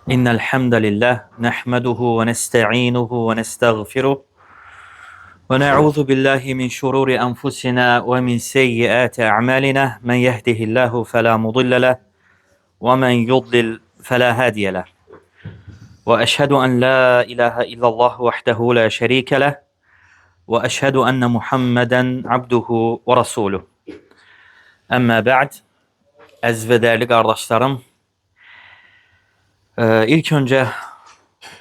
İnnel hamdalillah nahmaduhu ve nestainuhu ve nestağfiruh ve na'udzu billahi min şururi enfusina ve min seyyiati a'malina. Men yehdihillahu fela mudille leh ve men yudlil fela hadiye leh. Ve eşhedü en la ilahe illallah vahdehu la şerike leh ve eşhedü enne Muhammeden abduhu ve resuluh. Amma ba'd. Əziz və dəyərli qardaşlarım, ilk öncə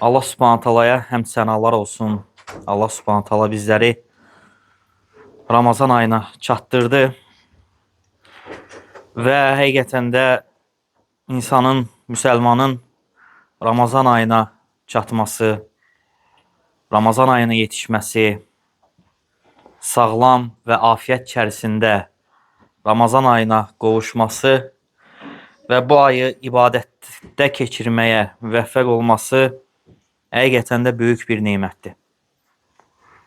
Allah Subhanahu taalaya həmd sənalar olsun. Allah Subhanahu taala bizləri Ramazan ayına çatdırdı və həqiqətən də insanın, müsəlmanın Ramazan ayına çatması, Ramazan ayına yetişməsi, sağlam və afiyyət içərisində Ramazan ayına qovuşması və bu ayı ibadətdə keçirməyə müvəffəq olması həqiqətən də böyük bir nemətdir.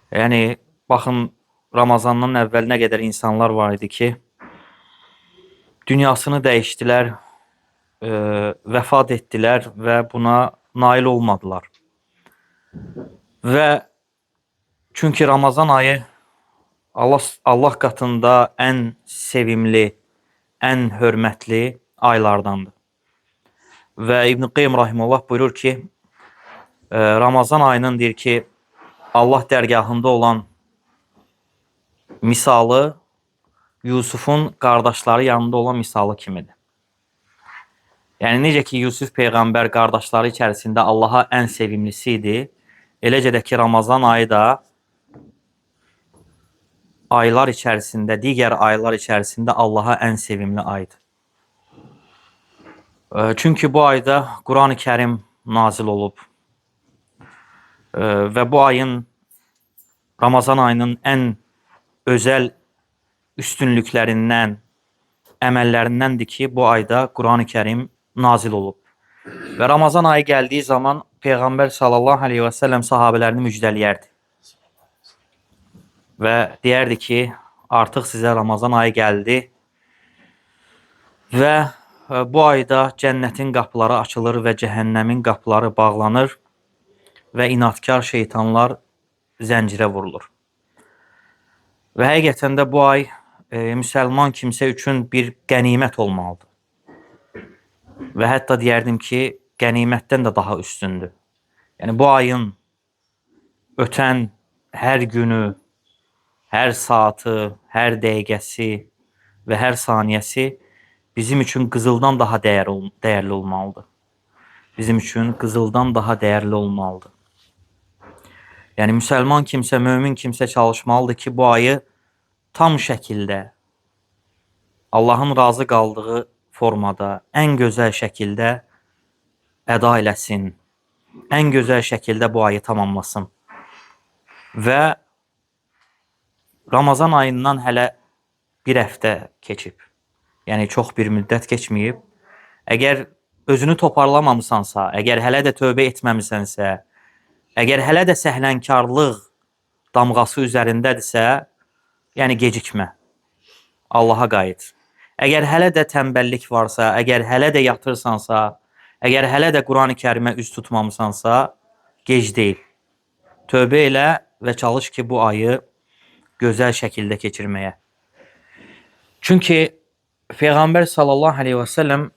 Yəni, baxın, Ramazandan əvvəl nə qədər insanlar var idi ki, dünyasını dəyişdilər, vəfat etdilər və buna nail olmadılar. Və çünki Ramazan ayı Allah qatında ən sevimli, ən hörmətli aylardandır. Və İbn Qeym rahimehullah buyurur ki, Ramazan ayının deyir ki, Allah dərgahında olan misalı Yusufun qardaşları yanında olan misalı kimidir. Yəni, necə ki, Yusuf Peyğəmbər qardaşları içərisində Allaha ən sevimlisi idi, eləcə də ki, Ramazan ayı da aylar içərisində, digər aylar içərisində Allaha ən sevimli aydır. Çünki bu ayda Quran-ı Kərim nazil olub və bu ayın, Ramazan ayının ən özəl üstünlüklərindən, əməllərindəndir ki, bu ayda Quran-ı Kərim nazil olub. Və Ramazan ayı gəldiyi zaman Peyğəmbər sallallahu aleyhi və səlləm sahabələrini müjdələyərdi. Və deyərdi ki, artıq sizə Ramazan ayı gəldi və bu ayda cənnətin qapıları açılır və cəhənnəmin qapıları bağlanır və inadkar şeytanlar zəncirə vurulur. Və həqiqətən də bu ay müsəlman kimsə üçün bir qənimət olmalıdır. Və hətta deyərdim ki, qənimətdən də daha üstündür. Yəni, bu ayın ötən hər günü, hər saatı, hər dəqiqəsi və hər saniyəsi bizim üçün qızıldan daha dəyərli olmalıdır. Bizim üçün qızıldan daha dəyərli olmalıdır. Yəni, müsəlman kimsə, mömin kimsə çalışmalıdır ki, bu ayı tam şəkildə, Allahın razı qaldığı formada, ən gözəl şəkildə əda eləsin, ən gözəl şəkildə bu ayı tamamlasın. Və Ramazan ayından hələ bir həftə keçib. Yəni, çox bir müddət keçməyib. Əgər özünü toparlamamısansa, əgər hələ də tövbə etməmisənsə, əgər hələ də səhlənkarlıq damğası üzərindədirsə, yəni gecikmə, Allaha qayıt. Əgər hələ də tənbəllik varsa, əgər hələ də yatırsansa, əgər hələ də Quran-ı Kərimə üz tutmamısansa, gec deyil. Tövbə elə və çalış ki, bu ayı gözəl şəkildə keçirməyə. Çünki Peyğəmbər sallallahu aleyhi və səlləm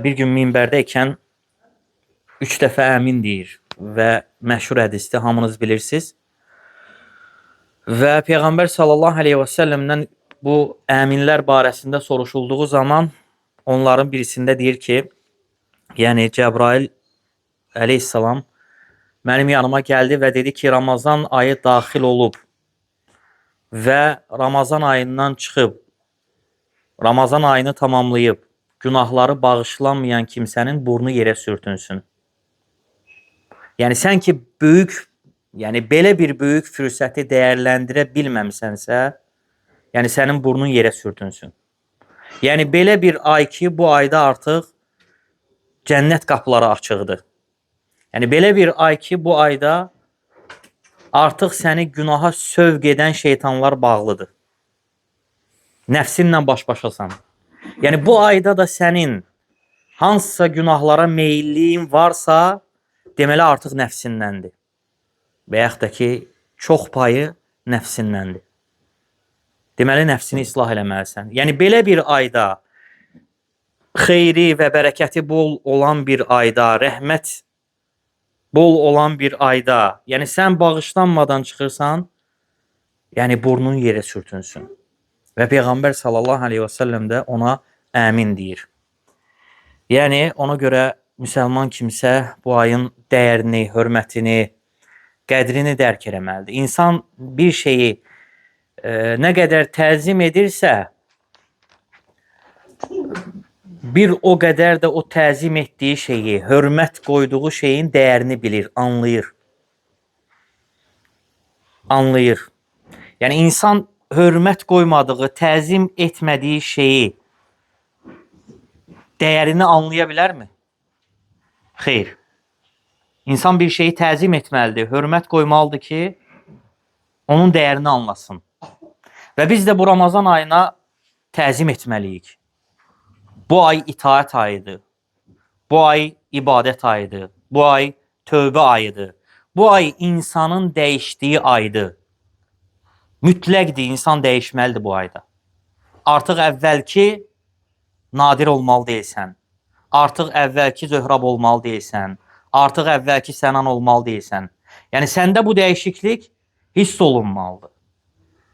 bir gün minbərdəykən 3 dəfə əmin deyir və məşhur hədisdir, hamınız bilirsiniz. Və Peyğəmbər sallallahu aleyhi və səlləmdən bu əminlər barəsində soruşulduğu zaman onların birisində deyir ki, yəni Cəbrail əleyhissalam mənim yanıma gəldi və dedi ki, Ramazan ayı daxil olub və Ramazan ayından çıxıb, Ramazan ayını tamamlayıb, günahları bağışlanmayan kimsənin burnu yerə sürtünsün. Yəni, sən ki, belə bir böyük fürsəti dəyərləndirə bilməmisənsə, yəni sənin burnun yerə sürtünsün. Yəni, belə bir ay ki, bu ayda artıq cənnət qapıları açıqdır. Yəni, belə bir ay ki, bu ayda artıq səni günaha sövq edən şeytanlar bağlıdır. Nəfsinlə baş-başasan. Yəni bu ayda da sənin hansısa günahlara meyilliyin varsa, deməli artıq nəfsindəndir. Və yaxud da ki, çox payı nəfsindəndir. Deməli, nəfsini islah eləməlisən. Yəni, belə bir ayda, xeyri və bərəkəti bol olan bir ayda, rəhmət bol olan bir ayda, yəni sən bağışlanmadan çıxırsan, yəni burnun yerə sürtünsün. Və Peyğəmbər sallallahu aleyhi və səlləm də ona əmin deyir. Yəni, ona görə müsəlman kimsə bu ayın dəyərini, hörmətini, qədrini dərk eləməlidir. İnsan bir şeyi nə qədər təzim edirsə, bir o qədər də o təzim etdiyi şeyi, hörmət qoyduğu şeyin dəyərini bilir, anlayır. Anlayır. Yəni, insan hörmət qoymadığı, təzim etmədiyi şeyi dəyərini anlaya bilərmi? Xeyr. İnsan bir şeyi təzim etməlidir, hörmət qoymalıdır ki, onun dəyərini anlasın. Və biz də bu Ramazan ayına təzim etməliyik. Bu ay itaət ayıdır. Bu ay ibadət ayıdır. Bu ay tövbə ayıdır. Bu ay insanın dəyişdiyi aydır. Mütləqdir, insan dəyişməlidir bu ayda. Artıq əvvəlki nadir olmalı deyilsən. Artıq əvvəlki zöhrab olmalı deyilsən. Artıq əvvəlki sənan olmalı deyilsən. Yəni, səndə bu dəyişiklik hiss olunmalıdır.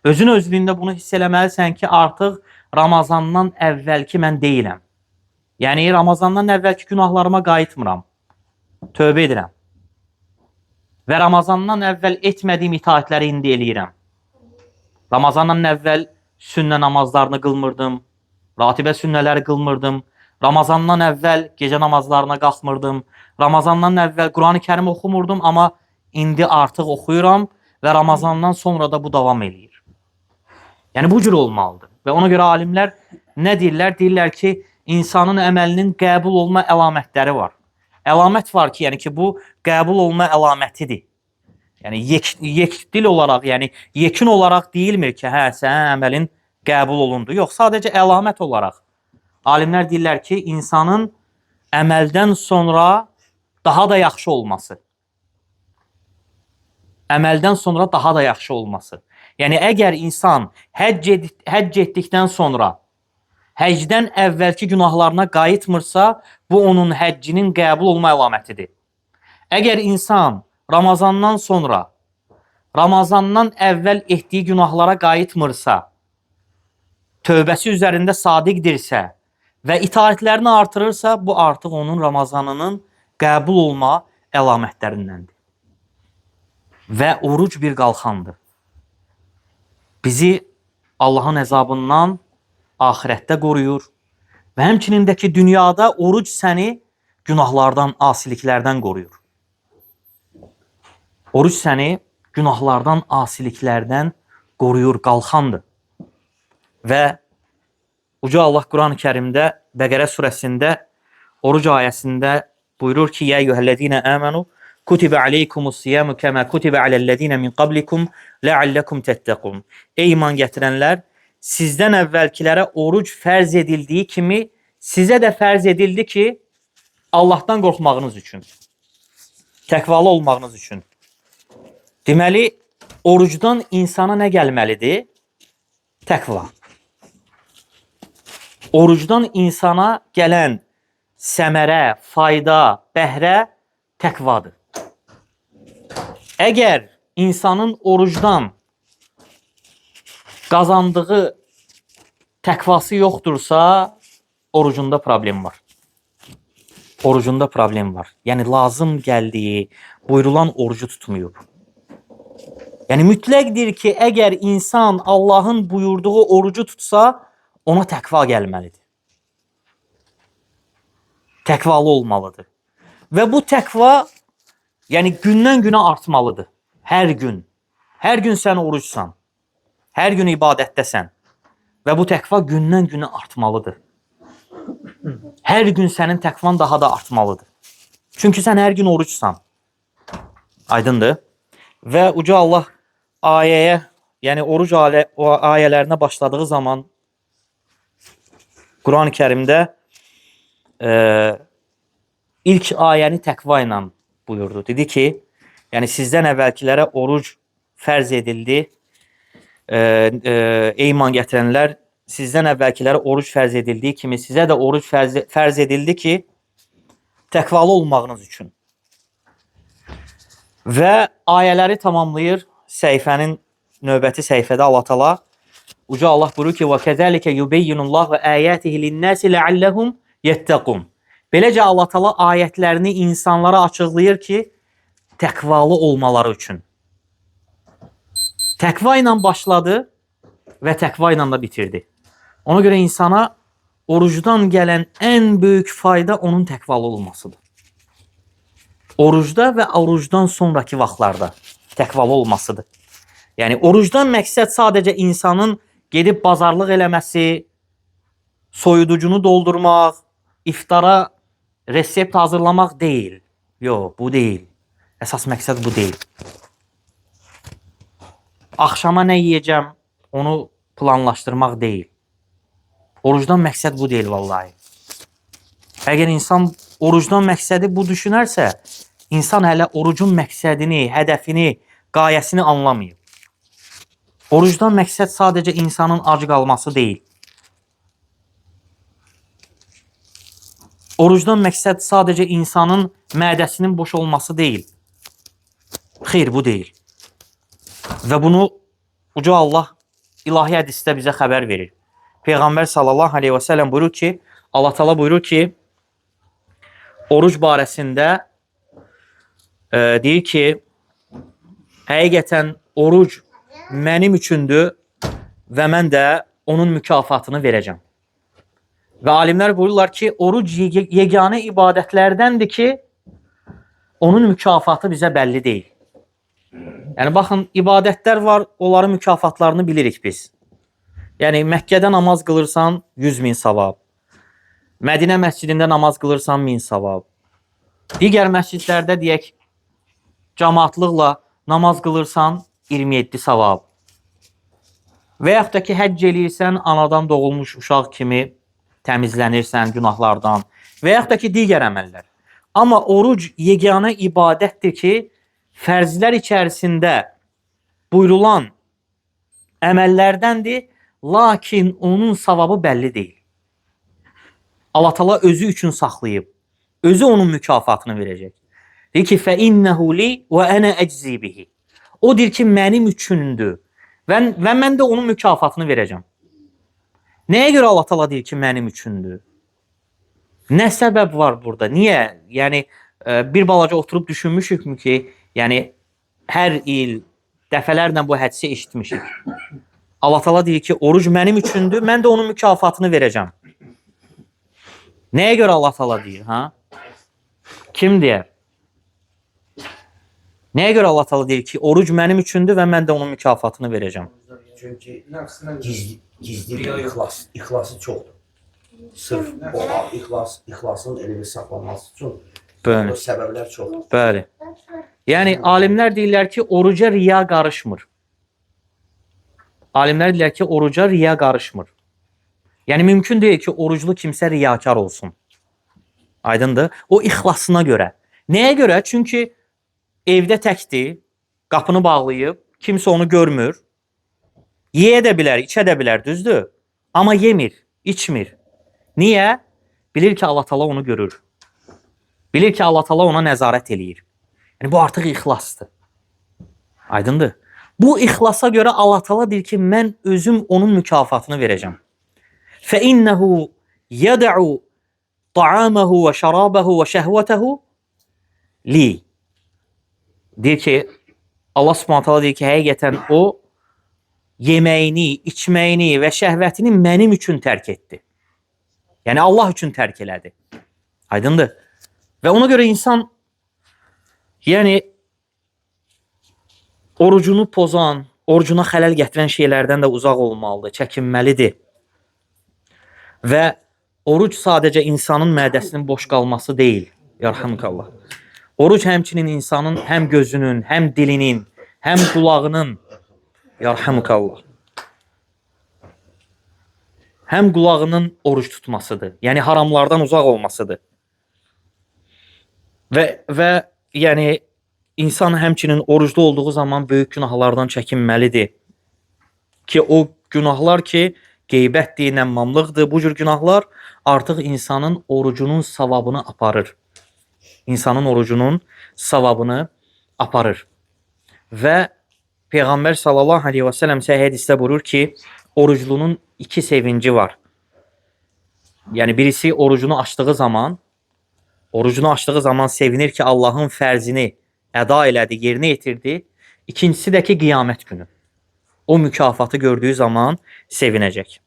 Özün özlüyündə bunu hiss eləməlisən ki, artıq Ramazandan əvvəlki mən deyiləm. Yəni, Ramazandan əvvəlki günahlarıma qayıtmıram. Tövbə edirəm. Və Ramazandan əvvəl etmədiyim itaətləri indi eləyirəm. Ramazandan əvvəl sünnə namazlarını qılmırdım. Ratibə sünnələri qılmırdım. Ramazandan əvvəl gecə namazlarına qalxmırdım. Ramazandan əvvəl Quran-ı Kərim oxumurdum, amma indi artıq oxuyuram və Ramazandan sonra da bu davam eləyir. Yəni, bu cür olmalıdır. Və ona görə alimlər nə deyirlər? Deyirlər ki, insanın əməlinin qəbul olma əlamətləri var. Əlamət var ki, yəni ki, bu qəbul olma əlamətidir. Yəni, yekdil olaraq, yəni yekin olaraq deyilmir ki, hə, sənin əməlin qəbul olundu. Yox, sadəcə əlamət olaraq. Alimlər deyirlər ki, insanın əməldən sonra daha da yaxşı olması. Əməldən sonra daha da yaxşı olması. Yəni, əgər insan həcc etdikdən sonra həcdən əvvəlki günahlarına qayıtmırsa, bu onun həccinin qəbul olma əlamətidir. Əgər insan Ramazandan sonra, Ramazandan əvvəl etdiyi günahlara qayıtmırsa, tövbəsi üzərində sadiqdirsə və itaətlərini artırırsa, bu artıq onun Ramazanının qəbul olma əlamətlərindəndir. Və oruc bir qalxandır. Bizi Allahın əzabından axirətdə qoruyur və həmçinin də ki, dünyada oruc səni günahlardan, asiliklərdən qoruyur. Oruc səni günahlardan, asiliklərdən qoruyur, qalxandır. Və Uca Allah Quran-ı Kərimdə, Bəqərə surəsində, oruc ayəsində buyurur ki, Yə eyyuhəl-ləzīnə əmənu, kutibə aleykumus-siyamu kəmə kutibə aləl-ləzīnə min qablikum ləalləkum təttəqun. Ey iman gətirənlər, sizdən əvvəlkilərə oruc fərz edildiyi kimi, sizə də fərz edildi ki, Allahdan qorxmağınız üçün, təqvalı olmağınız üçün. Deməli, orucdan insana nə gəlməlidir? Təqva. Orucdan insana gələn səmərə, fayda, bəhrə təqvadır. Əgər insanın orucdan qazandığı təqvası yoxdursa, orucunda problem var. Orucunda problem var. Yəni, lazım gəldiyi, buyurulan orucu tutmayıb. Yəni, mütləqdir ki, əgər insan Allahın buyurduğu orucu tutsa, ona təqva gəlməlidir. Təqvalı olmalıdır. Və bu təqva, yəni gündən günə artmalıdır. Hər gün. Hər gün sən orucsan. Hər gün ibadətdəsən. Və bu təqva gündən günə artmalıdır. Hər gün sənin təqvan daha da artmalıdır. Çünki sən hər gün orucsan. Aydındır. Və Uca Allah ayəyə, yəni oruc ayələrinə başladığı zaman Quran-ı Kərimdə ilk ayəni təqva ilə buyurdu. Dedi ki, yəni sizdən əvvəlkilərə oruc fərz edildi. Ey iman gətirənlər, sizdən əvvəlkilərə oruc fərz edildiyi kimi sizə də oruc fərz edildi ki, təqvalı olmağınız üçün. Və ayələri tamamlayır səhifənin növbəti səhifədə Allah Taala. Uca Allah buyurur ki: "Və kəzəlikə yubeyyinullahu ayatihi lin-nasi la'allahum yettaqun." Beləcə Allah Taala ayətlərini insanlara açıqlayır ki, təqvalı olmaları üçün. Təqva ilə başladı və təqva ilə də bitirdi. Ona görə insana orucdan gələn ən böyük fayda onun təqvalı olmasıdır. Orucda və orucdan sonraki vaxtlarda təqvalı olmasıdır. Yəni orucdan məqsəd sadəcə insanın gedib bazarlıq eləməsi, soyuducunu doldurmaq, iftara resept hazırlamaq deyil. Yox, bu deyil. Əsas məqsəd bu deyil. Axşama nə yeyəcəm, onu planlaşdırmaq deyil. Orucdan məqsəd bu deyil vallahi. Əgər insan orucdan məqsədi bu düşünərsə, insan hələ orucun məqsədini, hədəfini, qayəsini anlamayıb. Orucdan məqsəd sadəcə insanın ac qalması deyil. Orucdan məqsəd sadəcə insanın mədəsinin boş olması deyil. Xeyr, bu deyil. Və bunu Uca Allah ilahi hədisdə bizə xəbər verir. Peyğəmbər sallallahu aleyhi və səlləm buyurur ki, Allah Taala buyurur ki, oruc barəsində deyir ki, həqiqətən oruc mənim üçündür və mən də onun mükafatını verəcəm. Və alimlər buyururlar ki, oruc yeganə ibadətlərdəndir ki, onun mükafatı bizə bəlli deyil. Yəni, baxın, ibadətlər var, onların mükafatlarını bilirik biz. Yəni, Məkkədə namaz qılırsan, 100.000 savab. Mədinə məscidində namaz qılırsan, 1000 savab. Digər məscidlərdə, deyək, cəmaatlıqla namaz qılırsan, 27 savab. Və yaxud da ki, həcc eləyirsən, anadan doğulmuş uşaq kimi təmizlənirsən günahlardan. Və yaxud da ki, digər əməllər. Amma oruc yeganə ibadətdir ki, fərzlər içərisində buyurulan əməllərdəndir, lakin onun savabı bəlli deyil. Allah Taala özü üçün saxlayıb, özü onun mükafatını verəcək. Deyir ki, فَإِنَّهُ لِي وَأَنَا أَجْزِي بِهِ. O deyir ki, mənim üçündür və mən də onun mükafatını verəcəm. Nəyə görə Allah Taala deyir ki, mənim üçündür? Nə səbəb var burada? Niyə? Yəni, bir balaca oturub düşünmüşükmü ki, yəni, hər il dəfələrlə bu hədisi eşitmişik. Allah Taala deyir ki, oruc mənim üçündür, mən də onun mükafatını verəcəm. Nəyə görə Allah Taala deyir, ha? Kim deyər? Nəyə görə Allah Taala deyir ki, oruc mənim üçündür və mən də onun mükafatını verəcəm? Çünki gizli bir ixlası çoxdur. Sırf o ixlasın elini saxlaması üçün o səbəblər çoxdur. Bəli. Yəni, alimlər deyirlər ki, oruca riya qarışmır. Alimlər deyirlər ki, oruca riya qarışmır. Yəni, mümkün deyil ki, oruclu kimsə riyakar olsun. Aydındır? O ixlasına görə. Nəyə görə? Çünki evdə təkdir, qapını bağlayıb, kimsə onu görmür. Yeyə də bilər, içə də bilər, düzdür? Amma yemir, içmir. Niyə? Bilir ki, Allah Taala onu görür. Bilir ki, Allah Taala ona nəzarət eləyir. Yəni, bu artıq ixlasdır. Aydındır? Bu ixlasa görə Allah Taala deyir ki, mən özüm onun mükafatını verəcəm. فَإِنَّهُ يَدَعُ طَعَامَهُ وَشَرَابَهُ وَشَهْوَتَهُ li. Deyir ki, Allah Subhanahu taala deyir ki, həqiqətən o yeməyini, içməyini və şəhvətini mənim üçün tərk etdi. Yəni, Allah üçün tərk elədi. Aydındır? Və ona görə insan, yəni, orucunu pozan, orucuna xələl gətirən şeylərdən də uzaq olmalıdır, çəkinməlidir. Və oruc sadəcə insanın mədəsinin boş qalması deyil. Yarhamukallah. Oruc həmçinin insanın həm gözünün, həm dilinin, həm qulağının, yarhamukallah, həm qulağının oruç tutmasıdır. Yəni haramlardan uzaq olmasıdır. Və yəni insan həmçinin oruclu olduğu zaman böyük günahlardan çəkinməlidir. Ki o günahlar ki qeybətdir, nəmmamlıqdır. Bu cür günahlar artıq insanın orucunun savabını aparır. İnsanın orucunun savabını aparır. Və Peyğəmbər sallallahu aleyhi və səlləm səhih hədisdə buyurur ki, oruclunun iki sevinci var. Yəni birisi orucunu açdığı zaman sevinir ki, Allahın fərzini əda elədi, yerinə yetirdi. İkincisi də ki, qiyamət günü. O mükafatı gördüyü zaman sevinəcək.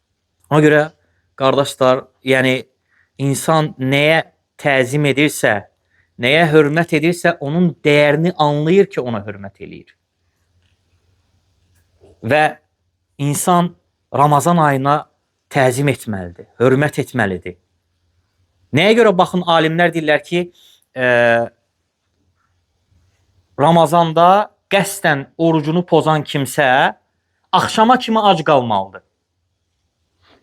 Ona görə, qardaşlar, yəni insan nəyə təzim edirsə, nəyə hörmət edirsə, onun dəyərini anlayır ki, ona hörmət eləyir. Və insan Ramazan ayına təzim etməlidir, hörmət etməlidir. Nəyə görə baxın, alimlər deyirlər ki, Ramazanda qəsdən orucunu pozan kimsə axşama kimi ac qalmalıdır.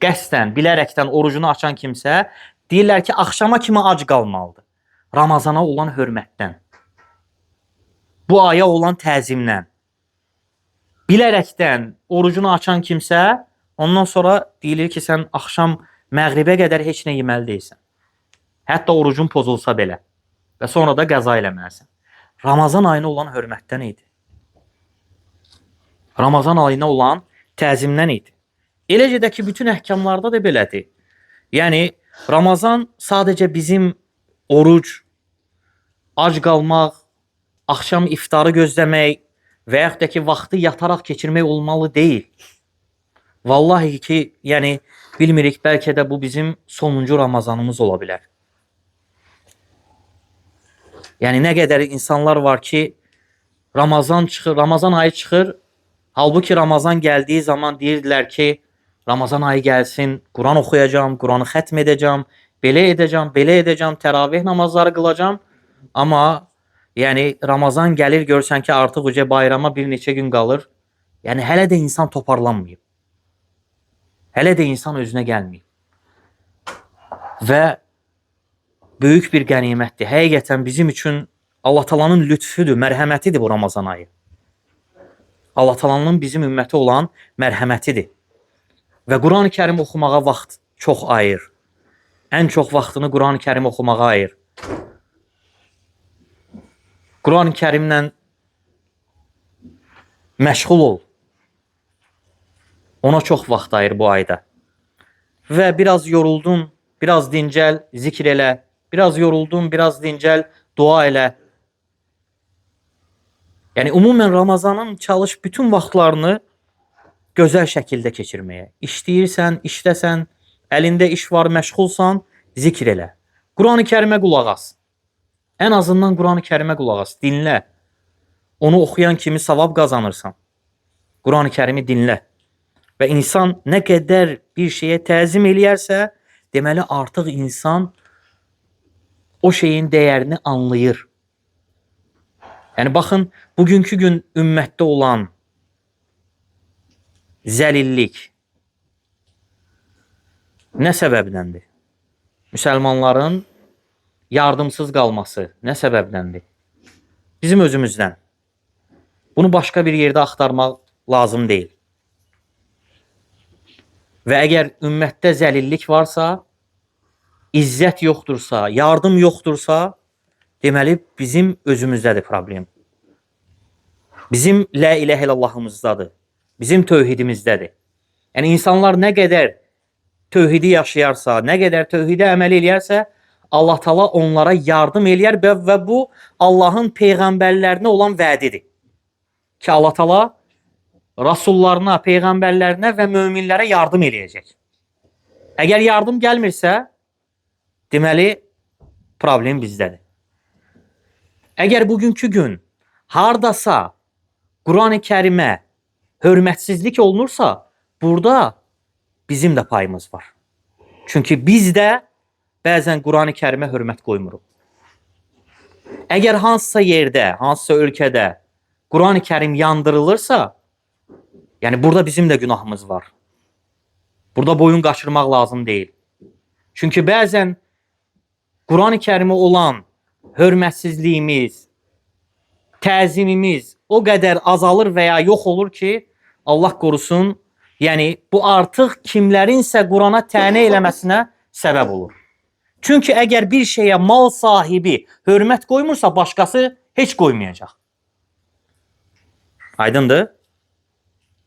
Qəsdən, bilərəkdən orucunu açan kimsə deyirlər ki, axşama kimi ac qalmalıdır. Ramazana olan hörmətdən, bu aya olan təzimdən. Bilərəkdən orucunu açan kimsə ondan sonra deyilir ki, sən axşam məğribə qədər heç nə yeməli deyilsən. Hətta orucun pozulsa belə. Və sonra da qəza eləməlisən. Ramazan ayına olan hörmətdən idi. Ramazan ayına olan təzimdən idi. Eləcə də ki, bütün əhkamlarda da belədir. Yəni, Ramazan sadəcə bizim oruc, ac qalmaq, axşam iftarı gözləmək və yaxud da ki, vaxtı yataraq keçirmək olmalı deyil. Vallahi ki, yəni, bilmirik, bəlkə də bu bizim sonuncu Ramazanımız ola bilər. Yəni, nə qədər insanlar var ki, Ramazan ayı çıxır, halbuki Ramazan gəldiyi zaman deyirdilər ki, Ramazan ayı gəlsin, Quran oxuyacam, Quranı xətm edəcəm, belə edəcəm, təravih namazları qılacam. Amma yəni Ramazan gəlir, görsən ki, artıq uca bayrama bir neçə gün qalır. Yəni hələ də insan toparlanmayıb. Hələ də insan özünə gəlməyib. Və böyük bir qənimətdir. Həqiqətən bizim üçün Allah Taala'nın lütfüdür, mərhəmətidir bu Ramazan ayı. Allah Taala'nın bizim ümməti olan mərhəmətidir. Və Quran-ı Kərim oxumağa vaxt çox ayır. Ən çox vaxtını Quran-ı Kərim oxumağa ayır. Quran-ı Kərimlə məşğul ol. Ona çox vaxt ayır bu ayda. Və biraz yoruldun, biraz dincəl, zikr elə. Biraz yoruldun, biraz dincəl, dua elə. Yəni, umumən Ramazanın çalış bütün vaxtlarını gözəl şəkildə keçirməyə. İşləyirsən, işləsən, əlində iş var, məşğulsan, zikr elə. Quran-ı Kərimə qulaq as. Ən azından Quran-ı Kərimə qulaq as, dinlə. Onu oxuyan kimi savab qazanırsan. Quran-ı Kərimi dinlə. Və insan nə qədər bir şeyə təzim eləyərsə, deməli artıq insan o şeyin dəyərini anlayır. Yəni, baxın, bugünkü gün ümmətdə olan zəlillik nə səbəbdəndir? Müsəlmanların yardımsız qalması nə səbəbdəndir? Bizim özümüzdən. Bunu başqa bir yerdə axtarmaq lazım deyil. Və əgər ümmətdə zəlillik varsa, izzət yoxdursa, yardım yoxdursa, deməli bizim özümüzdədir problem. Bizim la ilahe illallahımızdadır. Bizim tövhidimizdədir. Yəni insanlar nə qədər tövhidi yaşayarsa, nə qədər tövhidə əməl eləyərsə, Allah Taala onlara yardım eləyər və bu Allahın peyğəmbərlərinə olan vədidir. Ki Allah Taala rasullarına, peyğəmbərlərinə və möminlərə yardım eləyəcək. Əgər yardım gəlmirsə, deməli problem bizdədir. Əgər bugünkü gün hardasa Quran-ı Kərimə hörmətsizlik olunursa, burada bizim də payımız var. Çünki biz də bəzən Quran-ı Kərimə hörmət qoymuruq. Əgər hansısa yerdə, hansısa ölkədə Quran-ı Kərim yandırılırsa, yəni burada bizim də günahımız var. Burada boyun qaçırmaq lazım deyil. Çünki bəzən Quran-ı Kərimə olan hörmətsizliyimiz, təzimimiz o qədər azalır və ya yox olur ki, Allah qorusun, yəni bu artıq kimlərinsə Qurana tənə eləməsinə səbəb olur. Çünki əgər bir şeyə mal sahibi hörmət qoymursa, başqası heç qoymayacaq. Aydındır?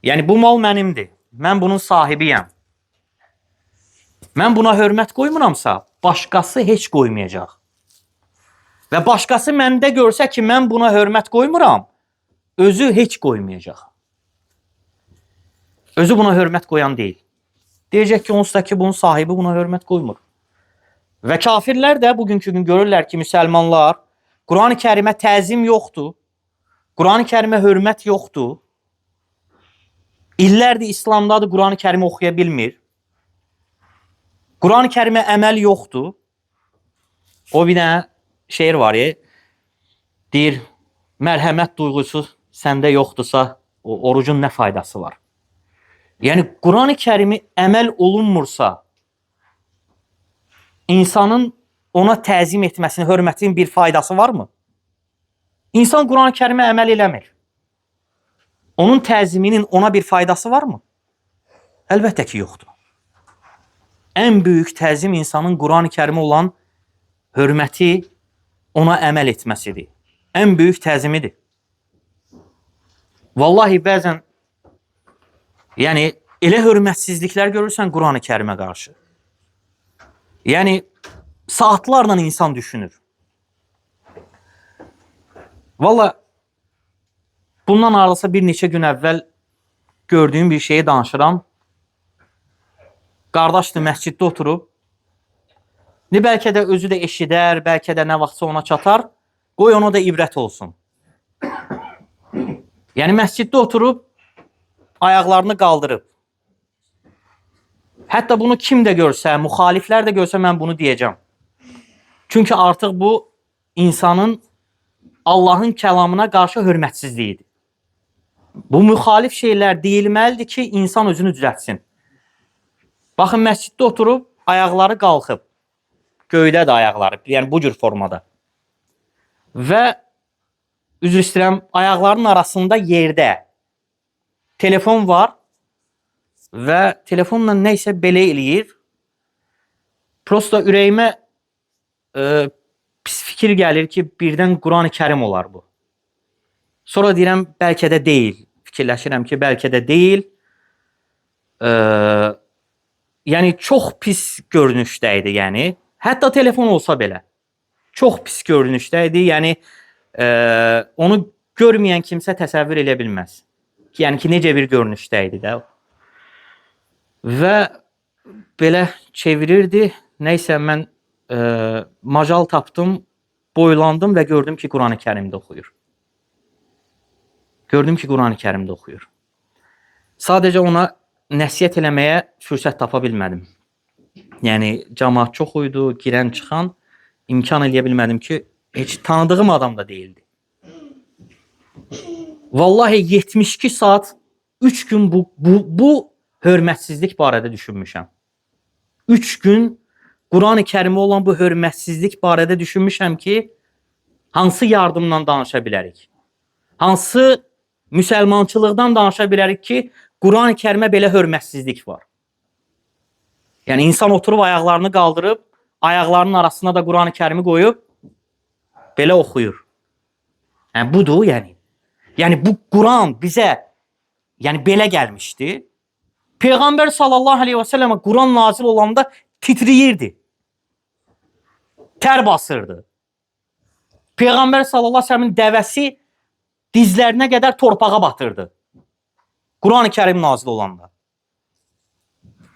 Yəni bu mal mənimdir. Mən bunun sahibiyəm. Mən buna hörmət qoymuramsa, başqası heç qoymayacaq. Və başqası məndə görsə ki, mən buna hörmət qoymuram, özü heç qoymayacaq. Özü buna hörmət qoyan deyil. Deyəcək ki, onsuz da ki, bunun sahibi buna hörmət qoymur. Və kafirlər də bugünkü gün görürlər ki, müsəlmanlar Quran-ı Kərimə təzim yoxdur. Quran-ı Kərimə hörmət yoxdur. İllərdir İslamdadır, Quran-ı Kərimi oxuya bilmir. Quran-ı Kərimə əməl yoxdur. O bir dənə şeir var ya, deyir, mərhəmət duyğusu səndə yoxdursa, o orucun nə faydası var? Yəni, Quran-ı Kərimi əməl olunmursa, insanın ona təzim etməsinin, hörmətin bir faydası varmı? İnsan Quran-ı Kərimə əməl eləmir. Onun təziminin ona bir faydası varmı? Əlbəttə ki, yoxdur. Ən böyük təzim insanın Quran-ı Kərimə olan hörməti, ona əməl etməsidir. Ən böyük təzimidir. Vallahi bəzən yəni elə hörmətsizliklər görürsən Quran-ı Kərimə qarşı. Yəni saatlarla insan düşünür. Vallahi bundan arası bir neçə gün əvvəl gördüyüm bir şeyi danışıram. Qardaşdır, məsciddə oturub. Ne bəlkə də özü də eşidər, bəlkə də nə vaxtsa ona çatar. Qoy ona da ibrət olsun. Yəni məsciddə oturub, ayaqlarını qaldırıb. Hətta bunu kim də görsə, müxaliflər də görsə mən bunu deyəcəm. Çünki artıq bu insanın Allahın kəlamına qarşı hörmətsizliyidir. Bu müxalif şeylər deyilməlidir ki, insan özünü düzəltsin. Baxın, məsciddə oturub, ayaqları qalxıb. Göydədir ayaqları, yəni bu cür formada. Və üzr istəyirəm, ayaqlarının arasında yerdə telefon var və telefonla nə isə belə eləyir. Prosta ürəyimə pis fikir gəlir ki, birdən Quran-ı Kərim olar bu. Sonra deyirəm, bəlkə də deyil. Fikirləşirəm ki, bəlkə də deyil. Yəni, çox pis görünüşdə idi, yəni. Hətta telefon olsa belə. Çox pis görünüşdə idi. Yəni, onu görməyən kimsə təsəvvür edə bilməz. Yəni ki, necə bir görünüşdə idi də. Və belə çevirirdi. Nəysə, mən macal tapdım, boylandım və gördüm ki, Quran-ı Kərimdə oxuyur. Gördüm ki, Quran-ı Kərimdə oxuyur. Sadəcə ona nəsiyyət eləməyə fürsət tapa bilmədim. Yəni, cəmaat çox uydu, girən, çıxan, imkan eləyə bilmədim ki, heç tanıdığım adam da deyildi. Vallahi 72 saat, 3 gün bu hörmətsizlik barədə düşünmüşəm. 3 gün Quran-ı Kərimə olan bu hörmətsizlik barədə düşünmüşəm ki, hansı yardımla danışa bilərik? Hansı müsəlmançılıqdan danışa bilərik ki, Quran-ı Kərimə belə hörmətsizlik var? Yəni, insan oturub ayaqlarını qaldırıb, ayaqlarının arasına da Quran-ı Kərimi qoyub, belə oxuyur. Yəni, budur, yəni. Yəni, bu Quran bizə belə gəlmişdi. Peyğəmbər sallallahu aleyhi və səlləmə Quran nazil olanda titriyirdi. Tər basırdı. Peyğəmbər sallallahu aleyhi və səlləmin dəvəsi dizlərinə qədər torpağa batırdı. Quran-ı Kərim nazil olanda.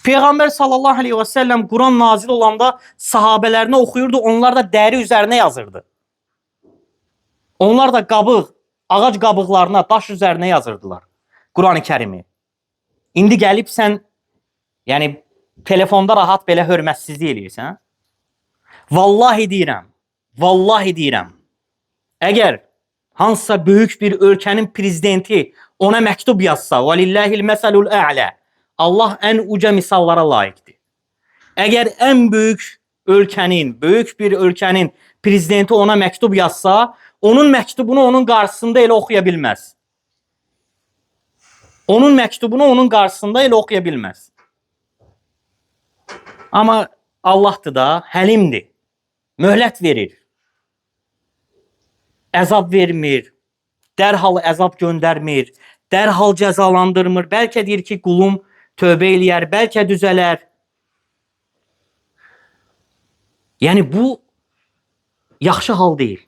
Peyğəmbər sallallahu aleyhi və səlləm Quran nazil olanda sahabələrinə oxuyurdu, onlar da dəri üzərinə yazırdı. Onlar da qabıq, ağac qabıqlarına, daş üzərinə yazırdılar Quran-ı Kərimi. İndi gəlib sən, yəni telefonda rahat belə hörmətsizlik eləyirsən. Vallahi deyirəm, əgər hansısa böyük bir ölkənin prezidenti ona məktub yazsa, وَلِلَّهِ الْمَثَلُ الْأَعْلَى, Allah ən uca misallara layiqdir. Əgər ən böyük bir ölkənin prezidenti ona məktub yazsa, onun məktubunu onun qarşısında elə oxuya bilməz. Onun məktubunu onun qarşısında elə oxuya bilməz. Amma Allahdır da, həlimdir. Möhlət verir. Əzab vermir. Dərhal əzab göndərmir. Dərhal cəzalandırmır. Bəlkə deyir ki, qulum tövbə eləyər, bəlkə düzələr. Yəni bu yaxşı hal deyil.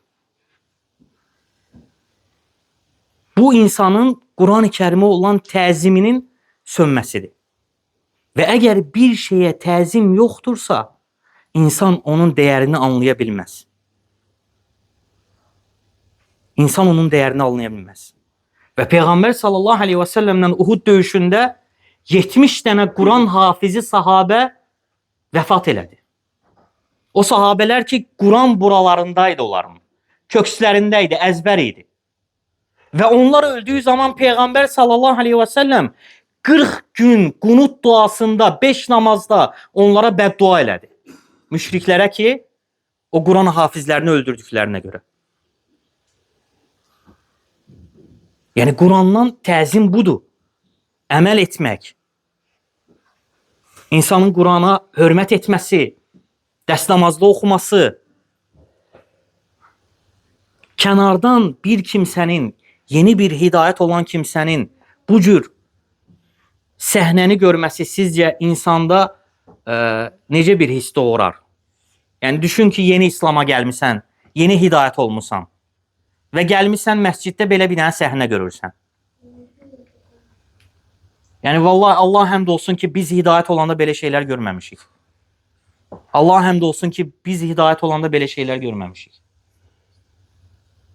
Bu insanın Quran-ı Kərimə olan təziminin sönməsidir. Və əgər bir şeyə təzim yoxdursa, insan onun dəyərini anlaya bilməz. İnsan onun dəyərini anlaya bilməz. Və Peyğəmbər sallallahu aleyhi və səlləmlə Uhud döyüşündə 70 dənə Quran hafizi sahabə vəfat elədi. O sahabələr ki, Quran buralarındaydı onların. Kökslərindəydi, əzbər idi. Və onlar öldüyü zaman Peyğəmbər sallallahu aleyhi və səlləm 40 gün qunut duasında, 5 namazda onlara bəddua elədi. Müşriklərə ki, o Quran hafizlərini öldürdüklərinə görə. Yəni Qurandan təzim budur. Əməl etmək. İnsanın Qurana hörmət etməsi, dəstəmazda oxuması, kənardan bir kimsənin, yeni bir hidayət olan kimsənin bu cür səhnəni görməsi sizcə insanda necə bir hiss doğurar? Yəni düşün ki, yeni İslam'a gəlmisən, yeni hidayət olmusan və gəlmisən məsciddə belə bir dənə səhnə görürsən. Yəni vallahi Allah həmd olsun ki, biz hidayət olanda belə şeylər görməmişik. Allah həmd olsun ki, biz hidayət olanda belə şeylər görməmişik.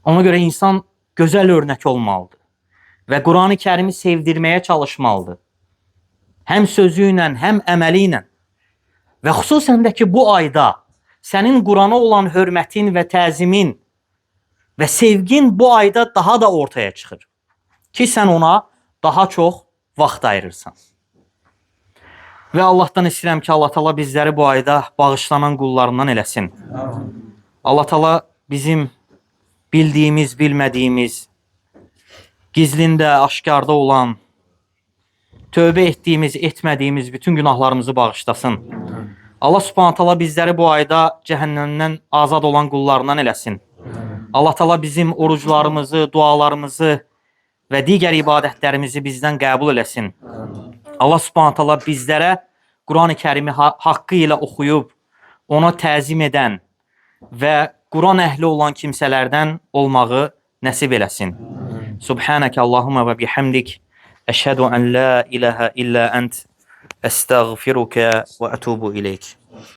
Ona görə insan gözəl örnək olmalıdır və Quran-ı Kərimi sevdirməyə çalışmalıdır. Həm sözü ilə, həm əməli ilə. Və xüsusən də ki, bu ayda sənin Qurana olan hörmətin və təzimin və sevgin bu ayda daha da ortaya çıxır. Ki, sən ona daha çox vaxt ayırırsan. Və Allahdan istəyirəm ki, Allah Taala bizləri bu ayda bağışlanan qullarından eləsin. Allah Taala bizim bildiyimiz, bilmədiyimiz, gizlində, aşkarda olan, tövbə etdiyimiz, etmədiyimiz bütün günahlarımızı bağışlasın. Allah Subhanahu Taala bizləri bu ayda cəhənnəmdən azad olan qullarından eləsin. Allah Taala bizim oruclarımızı, dualarımızı və digər ibadətlərimizi bizdən qəbul eləsin. Allah Subhanahu Taala bizlərə Quran-ı Kərimi haqqı ilə oxuyub, ona təzim edən və Quran əhli olan kimsələrdən olmağı nəsib eləsin. Subhanəkə Allahumma və bihamdik. Əşhədu ən la ilahə illə ənt. Əstəğfirukə və ətubu ileyk.